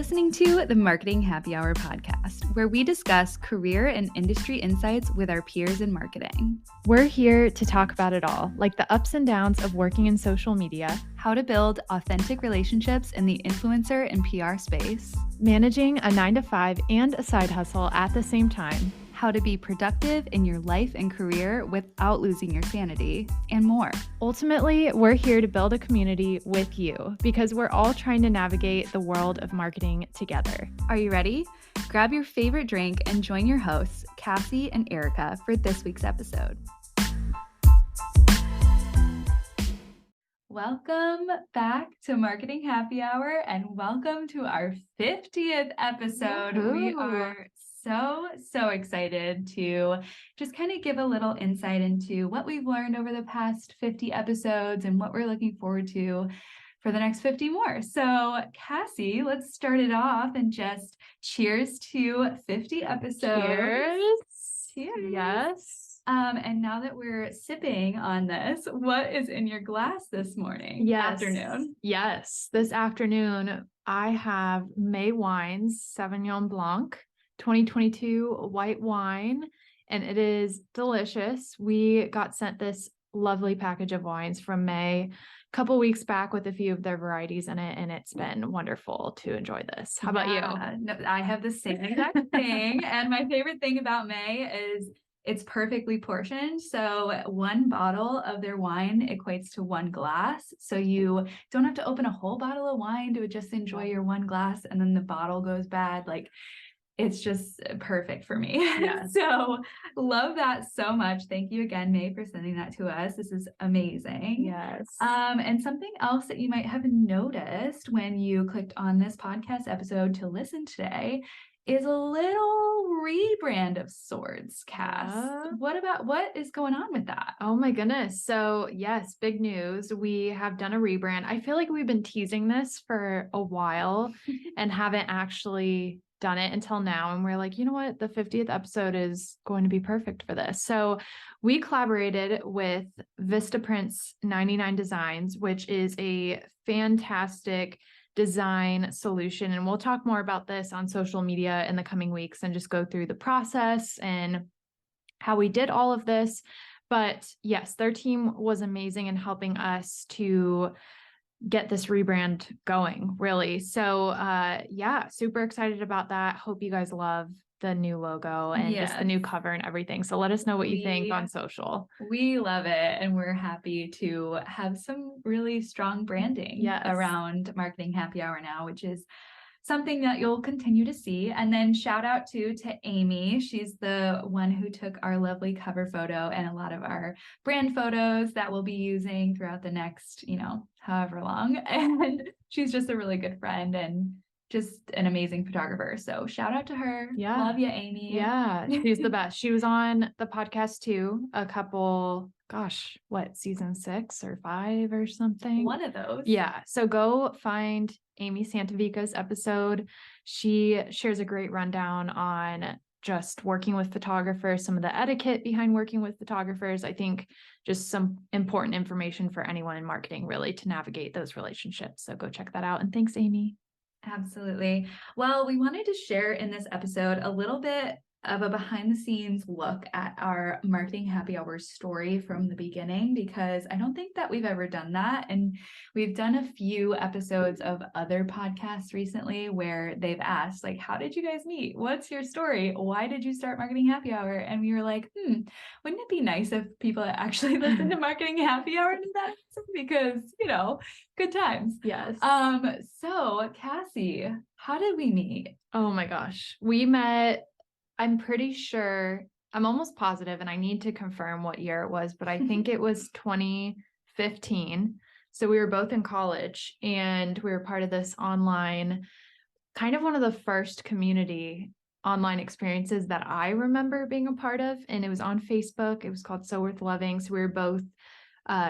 listening to the Marketing Happy Hour podcast, where we discuss career and industry insights with our peers in marketing. We're here to talk about it all, like the ups and downs of working in social media, how to build authentic relationships in the influencer and PR space, managing a 9-to-5 and a side hustle at the same time, how to be productive in your life and career without losing your sanity, and more. Ultimately, we're here to build a community with you because we're all trying to navigate the world of marketing together. Are you ready? Grab your favorite drink and join your hosts, Cassie and Erica, for this week's episode. Welcome back to Marketing Happy Hour and welcome to our 50th episode. Woo-hoo. We are so excited to just kind of give a little insight into what we've learned over the past 50 episodes and what we're looking forward to for the next 50 more. So Cassie, let's start it off and just cheers to 50 episodes. Cheers. Yes. And now that we're sipping on this, what is in your glass this morning? Afternoon. Yes. This afternoon, I have May Wines Sauvignon Blanc 2022 white wine, and it is delicious. We got sent this lovely package of wines from May a couple weeks back with a few of their varieties in it, and it's been wonderful to enjoy this. How about you? No, I have the same exact thing. And my favorite thing about May is it's perfectly portioned. So one bottle of their wine equates to one glass. So you don't have to open a whole bottle of wine to just enjoy your one glass and then the bottle goes bad. Like, it's just perfect for me. Yes. So love that so much. Thank you again, May, for sending that to us. This is amazing. Yes. And something else that you might have noticed when you clicked on this podcast episode to listen today is a little rebrand of sorts, Cass. What is going on with that? Oh my goodness. So yes, big news. We have done a rebrand. I feel like we've been teasing this for a while and haven't actually done it until now. And we're like, you know what? The 50th episode is going to be perfect for this. So we collaborated with Vistaprint's 99 Designs, which is a fantastic design solution. And we'll talk more about this on social media in the coming weeks and just go through the process and how we did all of this. But yes, their team was amazing in helping us to get this rebrand going, really. So yeah, super excited about that. Hope you guys love the new logo and just the new cover and everything. So let us know what you think on social. We love it. And we're happy to have some really strong branding around Marketing Happy Hour now, which is something that you'll continue to see. And then shout out to Amy. She's the one who took our lovely cover photo and a lot of our brand photos that we'll be using throughout the next, however long. And she's just a really good friend and just an amazing photographer. So shout out to her. Yeah. Love you, Amy. Yeah. She's the best. She was on the podcast too, season 6 or 5 or something. One of those. Yeah. So go find Amy Santavica's episode. She shares a great rundown on just working with photographers, some of the etiquette behind working with photographers. I think just some important information for anyone in marketing really to navigate those relationships. So go check that out. And thanks, Amy. Absolutely. Well, we wanted to share in this episode a little bit of a behind the scenes look at our Marketing Happy Hour story from the beginning, because I don't think that we've ever done that. And we've done a few episodes of other podcasts recently where they've asked, like, how did you guys meet? What's your story? Why did you start Marketing Happy Hour? And we were like, wouldn't it be nice if people that actually listen to Marketing Happy Hour knew that? Because, good times. Yes. So Cassie, how did we meet? Oh my gosh. We met, I'm pretty sure, I'm almost positive, and I need to confirm what year it was, but I think it was 2015. So we were both in college and we were part of this online, kind of one of the first community online experiences that I remember being a part of. And it was on Facebook. It was called So Worth Loving. So we were both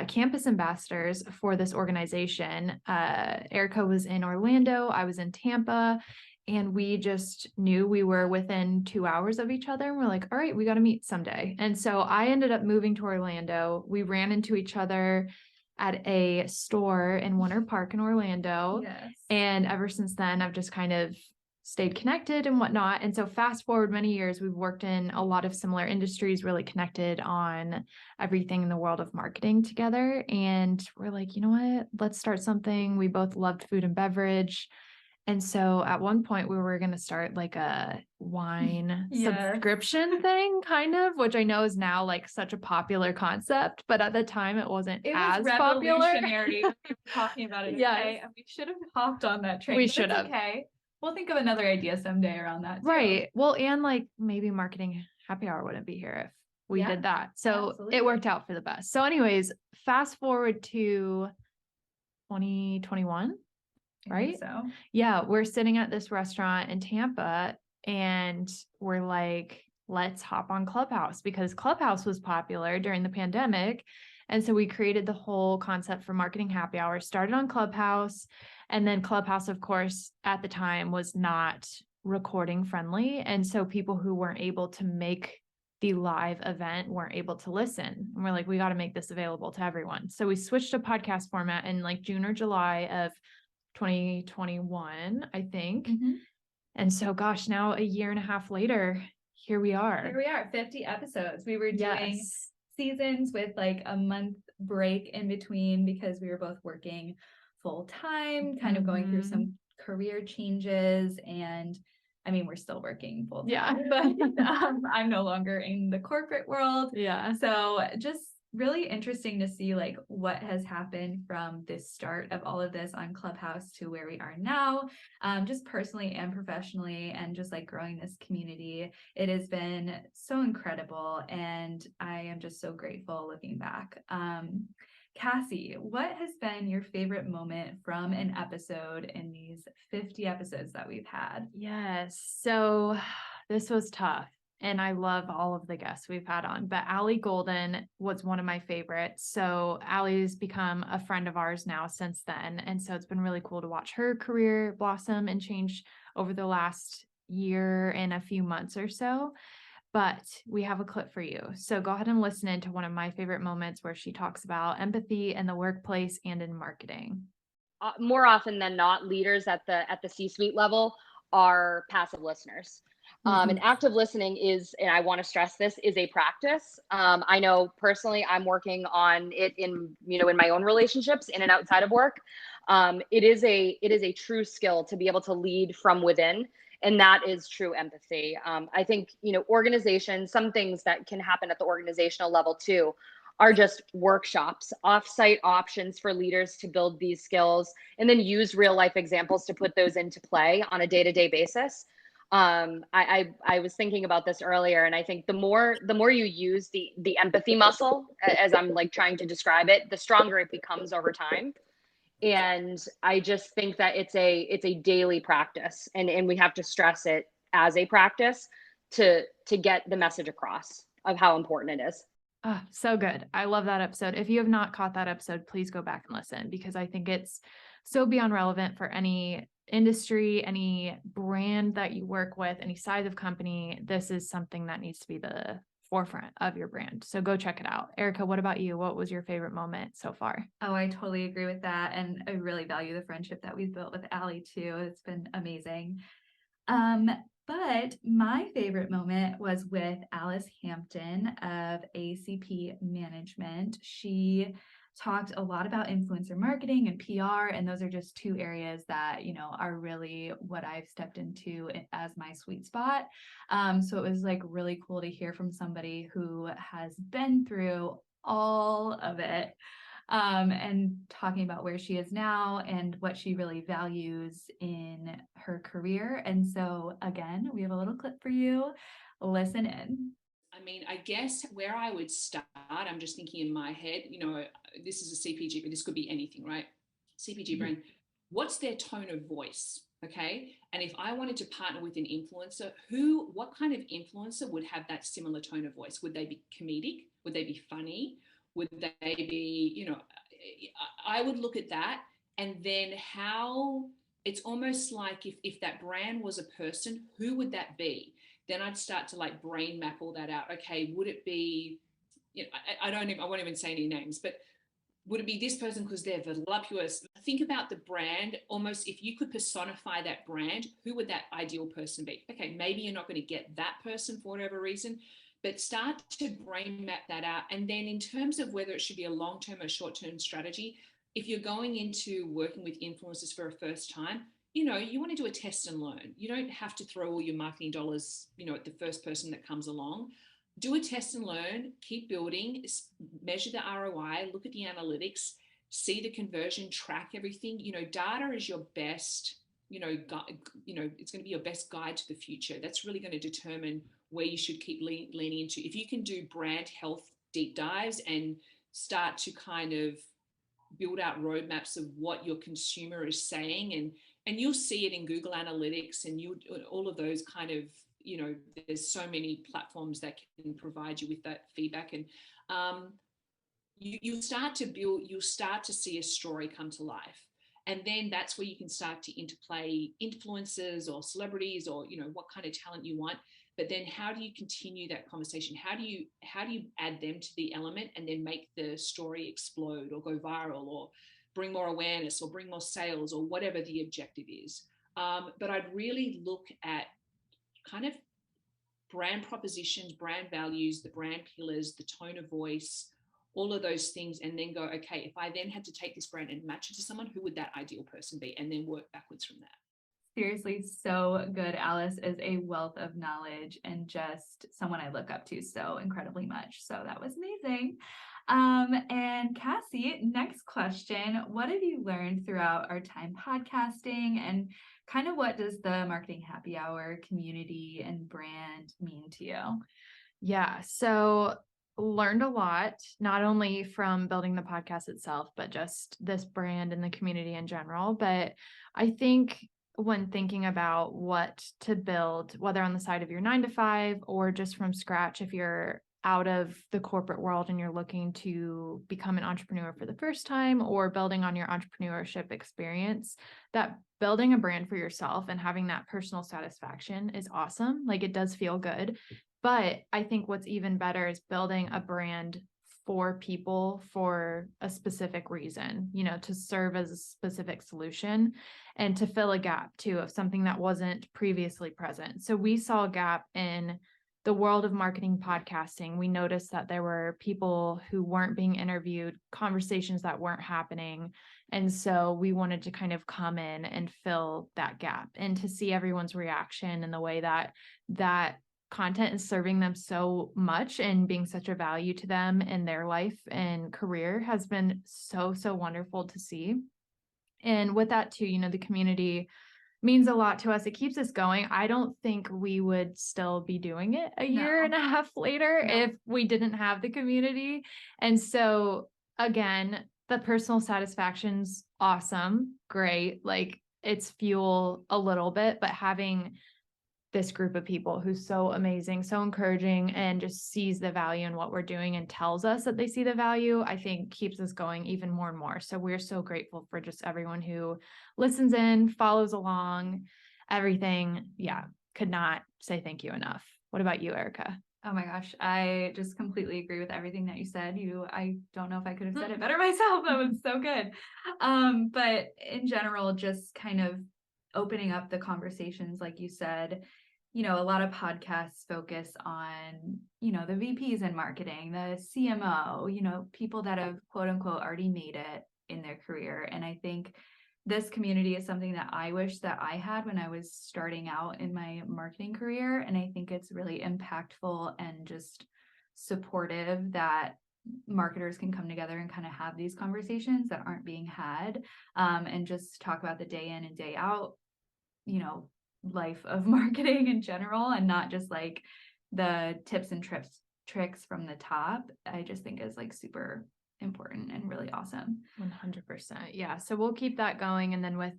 campus ambassadors for this organization. Erica was in Orlando. I was in Tampa. And we just knew we were within 2 hours of each other. And we're like, all right, we got to meet someday. And so I ended up moving to Orlando. We ran into each other at a store in Winter Park in Orlando. Yes. And ever since then, I've just kind of stayed connected and whatnot. And so fast forward many years, we've worked in a lot of similar industries, really connected on everything in the world of marketing together. And we're like, you know what? Let's start something. We both loved food and beverage. And so at one point we were going to start like a wine Yes. subscription thing, kind of, which I know is now like such a popular concept, but at the time it wasn't It was as popular. revolutionary when we were talking about it. Yes. Okay, and we should have hopped on that train. We but should it's have. okay. We'll think of another idea someday around that too. Right. Well, and like maybe marketing happy hour wouldn't be here if we Yeah, did that. So absolutely. it worked out for the best. So anyways, fast forward to 2021. I think Right? So Yeah, we're sitting at this restaurant in Tampa and we're like, let's hop on Clubhouse because Clubhouse was popular during the pandemic. And so we created the whole concept for marketing happy hour, started on Clubhouse. And then Clubhouse, of course, at the time was not recording friendly. And so people who weren't able to make the live event weren't able to listen. And we're like, we got to make this available to everyone. So we switched to podcast format in like June or July of 2021, I think. And so, gosh, now a year and a half later, here we are. Here we are, 50 episodes. We were doing Yes. seasons with like a month break in between because we were both working full time, kind of going through some career changes. And I mean, we're still working full time, but I'm no longer in the corporate world. Yeah. So just really interesting to see like what has happened from this start of all of this on Clubhouse to where we are now, just personally and professionally, and just like growing this community. It has been so incredible, and I am just so grateful looking back. Cassie, what has been your favorite moment from an episode in these 50 episodes that we've had? Yes. So this was tough. And I love all of the guests we've had on, but Allie Golden was one of my favorites. So Allie's become a friend of ours now since then. And so it's been really cool to watch her career blossom and change over the last year and a few months or so. But we have a clip for you. So go ahead and listen into one of my favorite moments where she talks about empathy in the workplace and in marketing. More often than not, leaders at the C-suite level are passive listeners. And active listening is, and I want to stress this, is a practice. I know personally, I'm working on it in my own relationships in and outside of work. It is a true skill to be able to lead from within, and that is true empathy. I think organizations, some things that can happen at the organizational level too, are just workshops, offsite options for leaders to build these skills and then use real life examples to put those into play on a day-to-day basis. I was thinking about this earlier, and I think the more you use the empathy muscle, as I'm like trying to describe it, the stronger it becomes over time. And I just think that it's a daily practice, and we have to stress it as a practice to get the message across of how important it is. Oh, so good. I love that episode. If you have not caught that episode, please go back and listen because I think it's so beyond relevant for any industry, any brand that you work with, any size of company. This is something that needs to be the forefront of your brand. So go check it out. Erica, what about you? What was your favorite moment so far? Oh, I totally agree with that. And I really value the friendship that we've built with Allie too. It's been amazing. But my favorite moment was with Alice Hampton of ACP Management. She talked a lot about influencer marketing and PR, and those are just two areas that, are really what I've stepped into as my sweet spot. So it was like really cool to hear from somebody who has been through all of it, and talking about where she is now and what she really values in her career. And so, again, we have a little clip for you. Listen in. I mean, I guess where I would start, I'm just thinking in my head, this is a CPG, but this could be anything, right? CPG brand, what's their tone of voice? Okay. And if I wanted to partner with an influencer, what kind of influencer would have that similar tone of voice? Would they be comedic? Would they be funny? Would they be, I would look at that, and then how it's almost like if that brand was a person, who would that be? Then I'd start to like brain map all that out. Okay, would it be, I won't even say any names, but Would it be this person because they're voluptuous? Think about the brand. Almost, if you could personify that brand, who would that ideal person be? Okay, maybe you're not going to get that person for whatever reason, but start to brain map that out. And then in terms of whether it should be a long-term or short-term strategy, if you're going into working with influencers for a first time, you know, you want to do a test and learn. You don't have to throw all your marketing dollars, you know, at the first person that comes along. Do a test and learn, keep building, measure the ROI, look at the analytics, see the conversion, track everything. You know, data is your best, it's going to be your best guide to the future. That's really going to determine where you should keep leaning into. If you can do brand health deep dives and start to kind of build out roadmaps of what your consumer is saying, and you'll see it in Google Analytics and you all of those kind of, you know, there's so many platforms that can provide you with that feedback. And you'll start to see a story come to life. And then that's where you can start to interplay influencers or celebrities or, you know, what kind of talent you want. But then how do you continue that conversation? How do you add them to the element and then make the story explode or go viral or bring more awareness or bring more sales or whatever the objective is? But I'd really look at kind of brand propositions, brand values, the brand pillars, the tone of voice, all of those things, and then go, okay, if I then had to take this brand and match it to someone, who would that ideal person be? And then work backwards from that. Seriously, so good. Alice is a wealth of knowledge and just someone I look up to so incredibly much. So that was amazing. And Cassie, next question. What have you learned throughout our time podcasting, and kind of what does the Marketing Happy Hour community and brand mean to you? Yeah, so learned a lot, not only from building the podcast itself, but just this brand and the community in general. But I think when thinking about what to build, whether on the side of your 9 to 5 or just from scratch, if you're out of the corporate world and you're looking to become an entrepreneur for the first time or building on your entrepreneurship experience, that building a brand for yourself and having that personal satisfaction is awesome. Like, it does feel good. But I think what's even better is building a brand for people for a specific reason, you know, to serve as a specific solution and to fill a gap too of something that wasn't previously present. So we saw a gap in the world of marketing podcasting. We noticed that there were people who weren't being interviewed, conversations that weren't happening. And so we wanted to kind of come in and fill that gap and to see everyone's reaction and the way that content is serving them so much and being such a value to them in their life and career has been so wonderful to see. And with that too, you know, the community means a lot to us. It keeps us going. I don't think we would still be doing it a year and a half later if we didn't have the community. And so again, the personal satisfaction's awesome, great. Like, it's fuel a little bit, but having this group of people who's so amazing, so encouraging, and just sees the value in what we're doing and tells us that they see the value, I think keeps us going even more and more. So we're so grateful for just everyone who listens in, follows along, everything. Yeah, could not say thank you enough. What about you, Erica? Oh my gosh, I just completely agree with everything that you said. I don't know if I could have said it better myself. That was so good. But in general, just kind of opening up the conversations, like you said, you know, a lot of podcasts focus on, you know, the VPs in marketing, the CMO, you know, people that have quote unquote already made it in their career. And I think this community is something that I wish that I had when I was starting out in my marketing career. And I think it's really impactful and just supportive that marketers can come together and kind of have these conversations that aren't being had, and just talk about the day in and day out, you know, life of marketing in general, and not just like the tips and tricks from the top. I just think is like super important and really awesome. 100%. Yeah. So we'll keep that going. And then with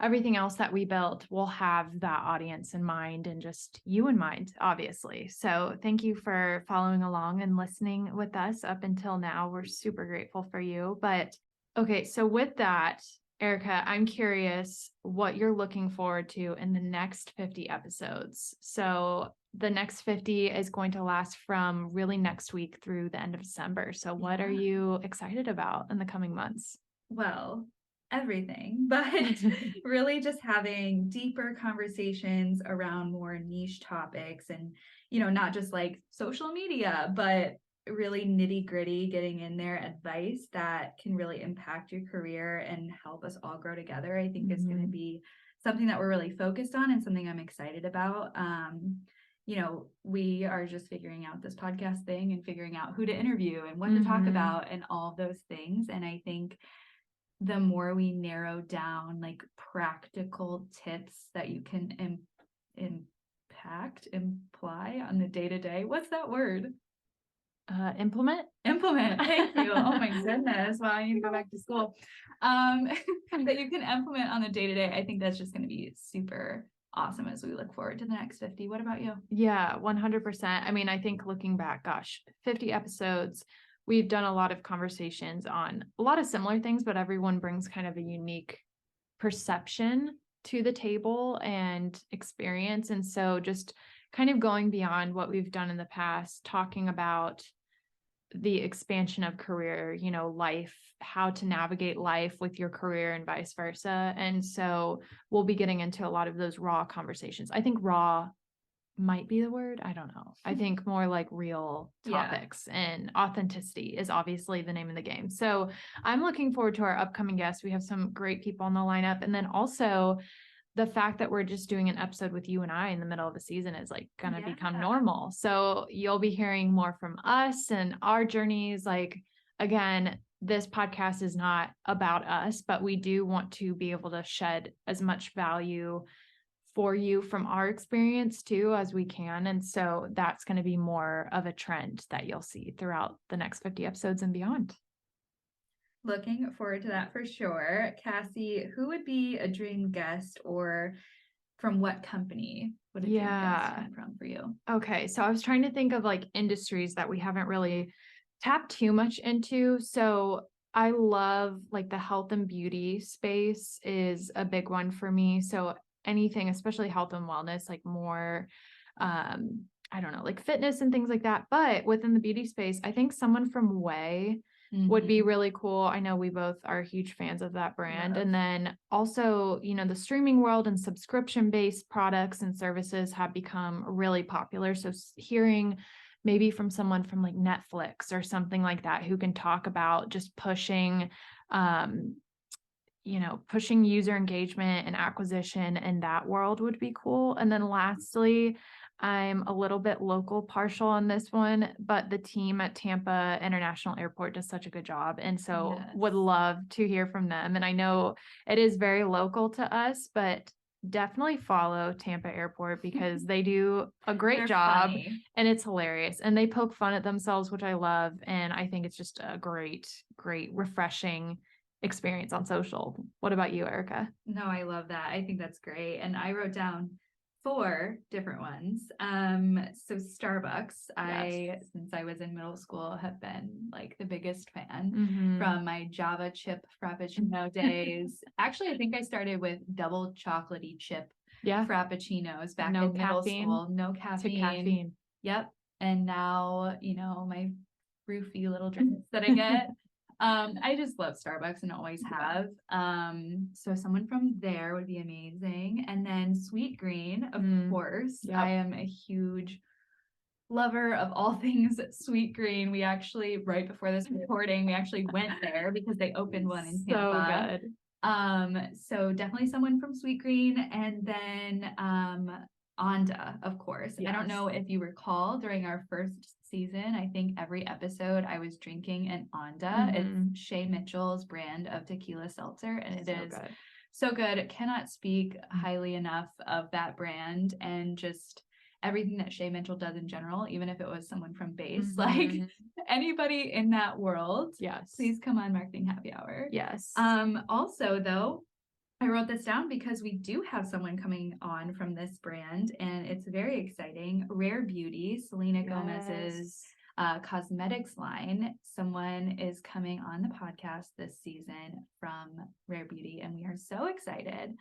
everything else that we built, we'll have that audience in mind and just you in mind, obviously. So thank you for following along and listening with us up until now. We're super grateful for you. But okay, so with that, Erica, I'm curious what you're looking forward to in the next 50 episodes. So the next 50 is going to last from really next week through the end of December. So what are Yeah. you excited about in the coming months? Well, everything, but really just having deeper conversations around more niche topics and, not just like social media, but really nitty gritty, getting in there advice that can really impact your career and help us all grow together, I think is going to be something that we're really focused on and something I'm excited about. We are just figuring out this podcast thing and figuring out who to interview and what to talk about and all of those things. And I think the more we narrow down like practical tips that you can imply on the day-to-day. What's that word? Implement. Thank you. Oh my goodness. Wow, I need to go back to school. That you can implement on the day-to-day. I think that's just going to be super awesome as we look forward to the next 50. What about you? Yeah, 100%. I mean, I think looking back, 50 episodes, we've done a lot of conversations on a lot of similar things, but everyone brings kind of a unique perception to the table and experience. And so just kind of going beyond what we've done in the past, talking about the expansion of career, life, how to navigate life with your career and vice versa. And so we'll be getting into a lot of those raw conversations. I think raw might be the word. I don't know. I think more like real topics and authenticity is obviously the name of the game. So I'm looking forward to our upcoming guests. We have some great people on the lineup. And then also the fact that we're just doing an episode with you and I in the middle of the season is like going to become normal. So you'll be hearing more from us and our journeys. Like, again, this podcast is not about us, but we do want to be able to shed as much value for you from our experience too, as we can. And so that's going to be more of a trend that you'll see throughout the next 50 episodes and beyond. Looking forward to that for sure. Cassie, who would be a dream guest or from what company would a dream guest come from for you? Okay. So I was trying to think of like industries that we haven't really tapped too much into. So I love like the health and beauty space is a big one for me. So anything, especially health and wellness, like more, I don't know, like fitness and things like that. But within the beauty space, I think someone from Way would be really cool. I know we both are huge fans of that brand. Love. And then also, the streaming world and subscription-based products and services have become really popular. So hearing maybe from someone from like Netflix or something like that who can talk about just pushing pushing user engagement and acquisition in that world would be cool. And then lastly, I'm a little bit local partial on this one, but the team at Tampa International Airport does such a good job. And so would love to hear from them. And I know it is very local to us, but definitely follow Tampa Airport because they do a great job and it's hilarious. And they poke fun at themselves, which I love. And I think it's just a great, refreshing experience on social. What about you, Erica? No, I love that. I think that's great. And I wrote down 4 different ones. So Starbucks, since I was in middle school, have been like the biggest fan from my Java chip Frappuccino days. Actually, I think I started with double chocolatey chip Frappuccinos back in middle school. No caffeine. To caffeine. Yep. And now, my roofy little drinks that I get. I just love Starbucks and always have. So someone from there would be amazing. And then Sweet Green, of course. Yep. I am a huge lover of all things Sweet Green. We actually, right before this recording, we actually went there because they opened one in Tampa. So good. So definitely someone from Sweet Green. And then Onda, of course. Yes. I don't know if you recall during our first season, I think every episode I was drinking an Onda. It's Shay Mitchell's brand of tequila seltzer, and it is so good. It cannot speak highly enough of that brand and just everything that Shay Mitchell does in general, even if it was someone from base, like anybody in that world. Yes. Please come on Marketing Happy Hour. Yes. Also though, I wrote this down because we do have someone coming on from this brand and it's very exciting. Rare Beauty, Selena Gomez's cosmetics line. Someone is coming on the podcast this season from Rare Beauty and we are so excited.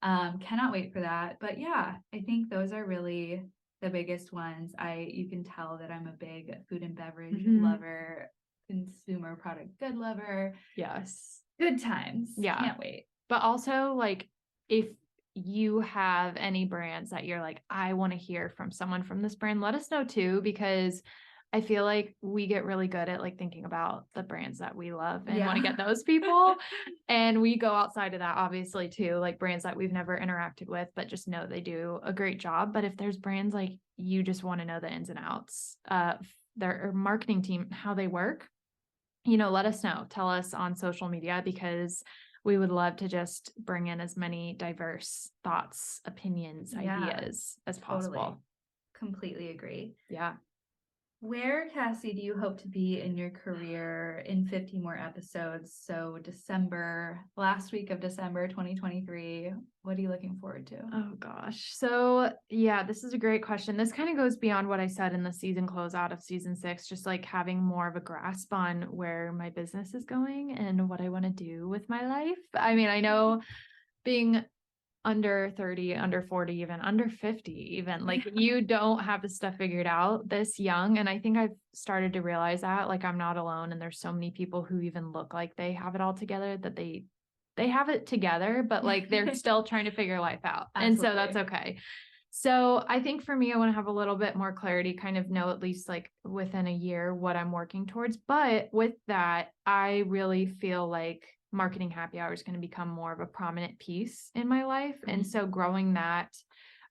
Cannot wait for that. But yeah, I think those are really the biggest ones. You can tell that I'm a big food and beverage Mhm. lover, consumer product good lover. Yes. Good times. Yeah. Can't wait. But also, like, if you have any brands that you're like, I want to hear from someone from this brand, let us know too, because I feel like we get really good at like thinking about the brands that we love and want to get those people. And we go outside of that, obviously, too, like brands that we've never interacted with, but just know they do a great job. But if there's brands like you just want to know the ins and outs of their marketing team, how they work, let us know. Tell us on social media, because we would love to just bring in as many diverse thoughts, opinions, ideas as possible. Completely agree. Yeah. Where, Cassie, do you hope to be in your career in 50 more episodes? So last week of December 2023, what are you looking forward to? Oh gosh. So yeah, this is a great question. This kind of goes beyond what I said in the season closeout of season 6, just like having more of a grasp on where my business is going and what I want to do with my life. I mean, I know being under 30, under 40, even under 50, even like you don't have the stuff figured out this young. And I think I've started to realize that like I'm not alone. And there's so many people who even look like they have it all together, that they have it together, but like they're still trying to figure life out. And so that's okay. So I think for me, I want to have a little bit more clarity, kind of know at least like within a year what I'm working towards. But with that, I really feel like marketing happy hour is going to become more of a prominent piece in my life. And so growing that,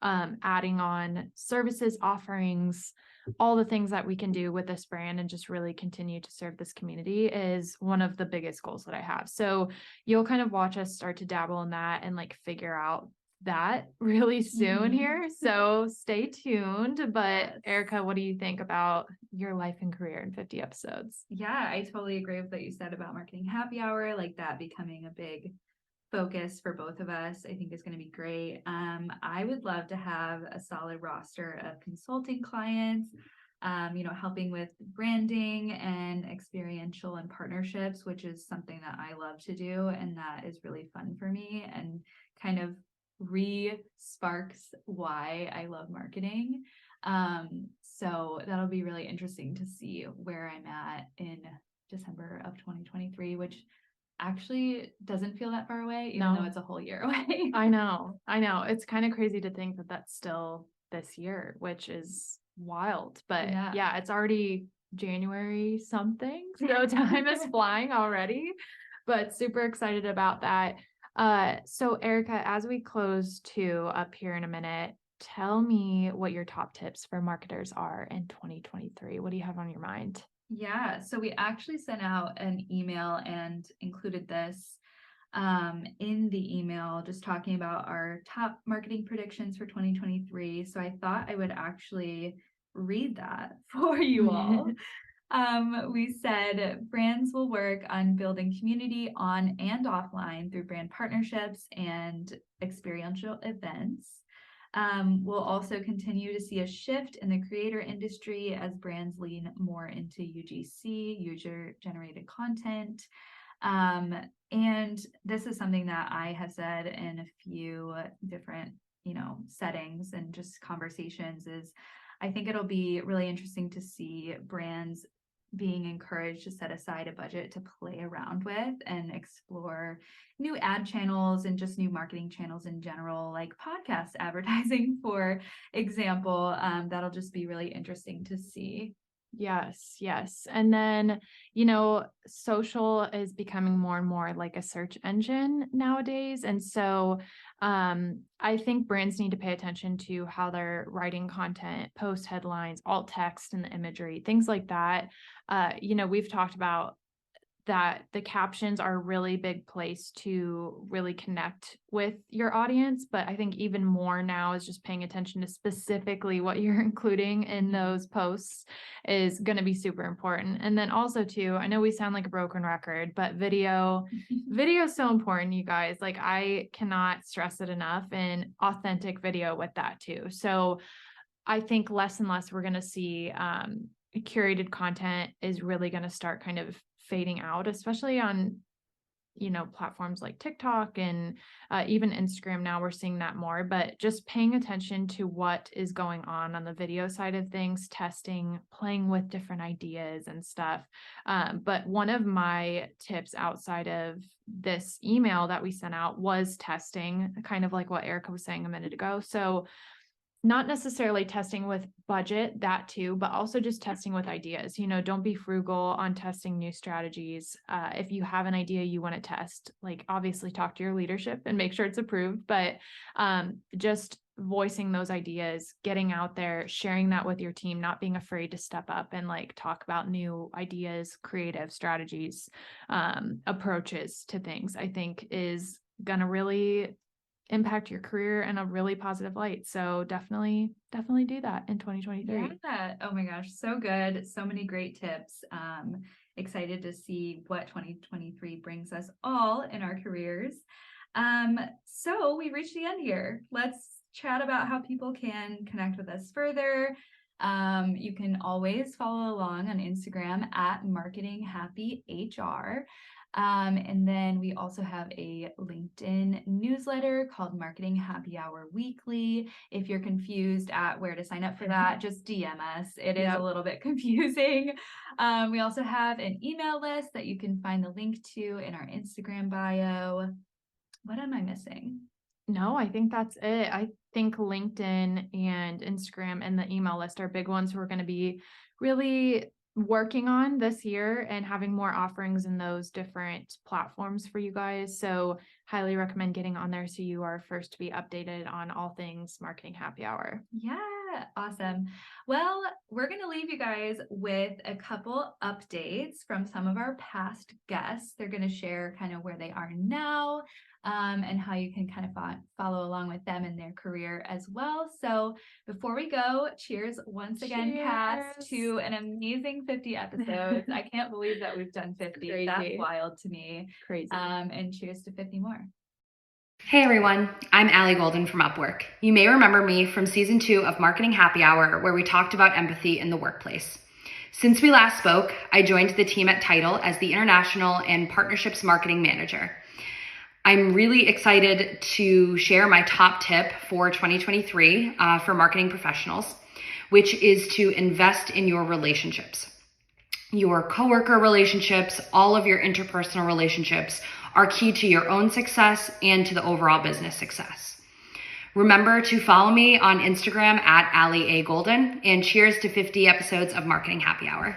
adding on services, offerings, all the things that we can do with this brand and just really continue to serve this community is one of the biggest goals that I have. So you'll kind of watch us start to dabble in that and like figure out that really soon here. So stay tuned. But Erica, what do you think about your life and career in 50 episodes? Yeah, I totally agree with what you said about marketing happy hour, like that becoming a big focus for both of us. I think is going to be great. I would love to have a solid roster of consulting clients, helping with branding and experiential and partnerships, which is something that I love to do. And that is really fun for me and kind of re-sparks why I love marketing. So that'll be really interesting to see where I'm at in December of 2023, which actually doesn't feel that far away, even though it's a whole year away. I know. It's kind of crazy to think that that's still this year, which is wild. But yeah, it's already January something. So time is flying already, but super excited about that. So Erica, as we close up here in a minute, tell me what your top tips for marketers are in 2023. What do you have on your mind? Yeah, so we actually sent out an email and included this in the email, just talking about our top marketing predictions for 2023. So I thought I would actually read that for you all. We said brands will work on building community on and offline through brand partnerships and experiential events. We'll also continue to see a shift in the creator industry as brands lean more into UGC, user-generated content. And this is something that I have said in a few different, settings and just conversations is I think it'll be really interesting to see brands being encouraged to set aside a budget to play around with and explore new ad channels and just new marketing channels in general, like podcast advertising, for example. That'll just be really interesting to see. Yes. And then, social is becoming more and more like a search engine nowadays. And so I think brands need to pay attention to how they're writing content, post headlines, alt text and the imagery, things like that. We've talked about that the captions are a really big place to really connect with your audience. But I think even more now is just paying attention to specifically what you're including in those posts is going to be super important. And then also too, I know we sound like a broken record, but video is so important, you guys. Like I cannot stress it enough, and authentic video with that too. So I think less and less we're going to see curated content is really going to start kind of fading out, especially on platforms like TikTok and even Instagram now, we're seeing that more, but just paying attention to what is going on the video side of things, testing, playing with different ideas and stuff. But one of my tips outside of this email that we sent out was testing, kind of like what Erica was saying a minute ago. So not necessarily testing with budget, that too, but also just testing with ideas. Don't be frugal on testing new strategies. If you have an idea you want to test, like obviously talk to your leadership and make sure it's approved, but just voicing those ideas, getting out there, sharing that with your team, not being afraid to step up and like talk about new ideas, creative strategies, approaches to things, I think is gonna really impact your career in a really positive light. So definitely do that in 2023. Yeah. Oh my gosh. So good. So many great tips. Excited to see what 2023 brings us all in our careers. So we reached the end here. Let's chat about how people can connect with us further. You can always follow along on Instagram at marketinghappyhr. And then we also have a LinkedIn newsletter called Marketing Happy Hour Weekly. If you're confused at where to sign up for that, just DM us. It is a little bit confusing. We also have an email list that you can find the link to in our Instagram bio. What am I missing? No, I think that's it. I think LinkedIn and Instagram and the email list are big ones we're going to be really working on this year and having more offerings in those different platforms for you guys. So highly recommend getting on there so you are first to be updated on all things Marketing Happy Hour. Yeah, awesome. Well, we're going to leave you guys with a couple updates from some of our past guests. They're going to share kind of where they are now, and how you can kind of follow along with them in their career as well. So before we go, cheers once again, Cass, to an amazing 50 episodes. I can't believe that we've done 50. Crazy. That's wild to me. Crazy. And cheers to 50 more. Hey everyone, I'm Allie Golden from Upwork. You may remember me from season 2 of Marketing Happy Hour, where we talked about empathy in the workplace. Since we last spoke, I joined the team at Tidal as the International and Partnerships Marketing Manager. I'm really excited to share my top tip for 2023 for marketing professionals, which is to invest in your relationships. Your coworker relationships, all of your interpersonal relationships are key to your own success and to the overall business success. Remember to follow me on Instagram at Allie A. Golden, and cheers to 50 episodes of Marketing Happy Hour.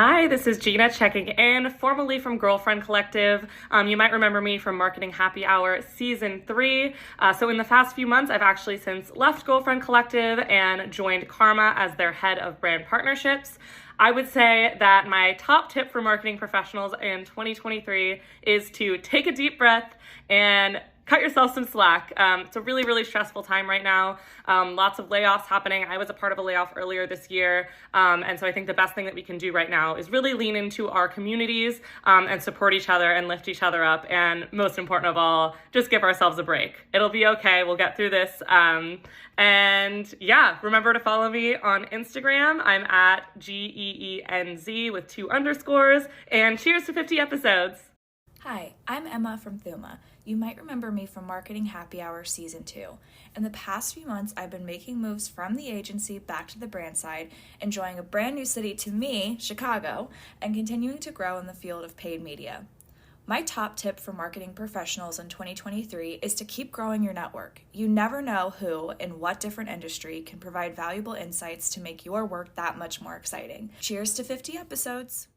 Hi, this is Gina checking in, formerly from Girlfriend Collective. You might remember me from Marketing Happy Hour Season 3. So in the past few months, I've actually since left Girlfriend Collective and joined Karma as their head of brand partnerships. I would say that my top tip for marketing professionals in 2023 is to take a deep breath and cut yourself some slack. It's a really, really stressful time right now. Lots of layoffs happening. I was a part of a layoff earlier this year. And so I think the best thing that we can do right now is really lean into our communities and support each other and lift each other up. And most important of all, just give ourselves a break. It'll be okay. We'll get through this. And yeah, remember to follow me on Instagram. I'm at GEENZ with 2 underscores. And cheers to 50 episodes. Hi, I'm Emma from Thuma. You might remember me from Marketing Happy Hour Season 2. In the past few months, I've been making moves from the agency back to the brand side, enjoying a brand new city to me, Chicago, and continuing to grow in the field of paid media. My top tip for marketing professionals in 2023 is to keep growing your network. You never know who in what different industry can provide valuable insights to make your work that much more exciting. Cheers to 50 episodes!